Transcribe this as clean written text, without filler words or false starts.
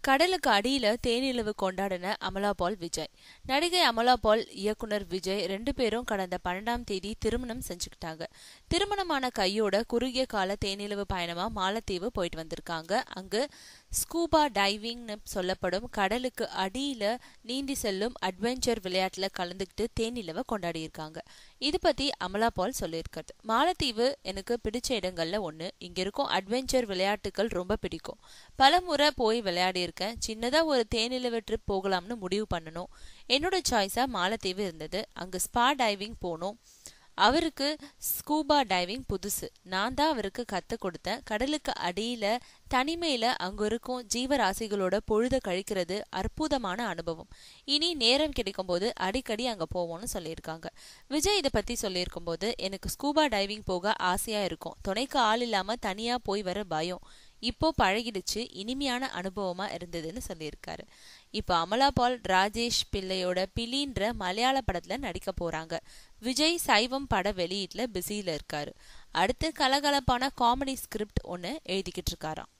கடலுக்கு அடியில தேனிலவு கொண்டாடின அமலா பால் விஜய். நடிகை அமலா பால் இயக்குனர் விஜய் 2 பேரும் கடந்த 12ஆம் தேதி திருமணம் செஞ்சுக்கிட்டாங்க. திருமணமான கையோட குறுகிய கால தேனிலவு பயணமா மாலத்தீவு போயிட்டு வந்திருக்காங்க. அங்கு ஸ்கூபா டைவிங்னு சொல்லப்படும் கடலுக்கு அடியில நீந்தி செல்லும் அட்வென்ச்சர் விளையாட்டுல கலந்துக்கிட்டு தேனிலவை கொண்டாடி இருக்காங்க. இது பத்தி அமலா பால் சொல்லியிருக்கிறது. மாலத்தீவு எனக்கு பிடிச்ச இடங்கள்ல ஒண்ணு. இங்க இருக்கும் அட்வென்ச்சர் விளையாட்டுகள் ரொம்ப பிடிக்கும். பல முறை போய் விளையாடி இருக்கேன். சின்னதா ஒரு தேனிலவு ட்ரிப் போகலாம்னு முடிவு பண்ணணும். என்னோட சாய்ஸா மாலத்தீவு இருந்தது. அங்க ஸ்பா டைவிங் போனோம். அவருக்கு ஸ்கூபா டைவிங் புதுசு. நான் தான் அவருக்கு கத்து கொடுத்தேன். கடலுக்கு அடியில தனிமையில அங்க இருக்கும் ஜீவராசிகளோட பொழுத கழிக்கிறது அற்புதமான அனுபவம். இனி நேரம் கிடைக்கும் போது அடிக்கடி அங்க போவோம்னு சொல்லியிருக்காங்க. விஜய் இதை பத்தி சொல்லியிருக்கும் போது, எனக்கு ஸ்கூபா டைவிங் போக ஆசையா இருக்கும். துணைக்கு ஆள் இல்லாம தனியா போய் வர பயம். இப்போ பழகிடுச்சு. இனிமையான அனுபவமா இருந்ததுன்னு சொல்லியிருக்காரு. இப்போ அமலா பால் ராஜேஷ் பிள்ளையோட பிலின்ற மலையாள படத்துல நடிக்க போறாங்க. விஜய் சைவம் பட வெளியீட்டுல பிஸியில இருக்காரு. அடுத்து கலகலப்பான காமெடி ஸ்கிரிப்ட் ஒன்னு எழுதிக்கிட்டு இருக்காராம்.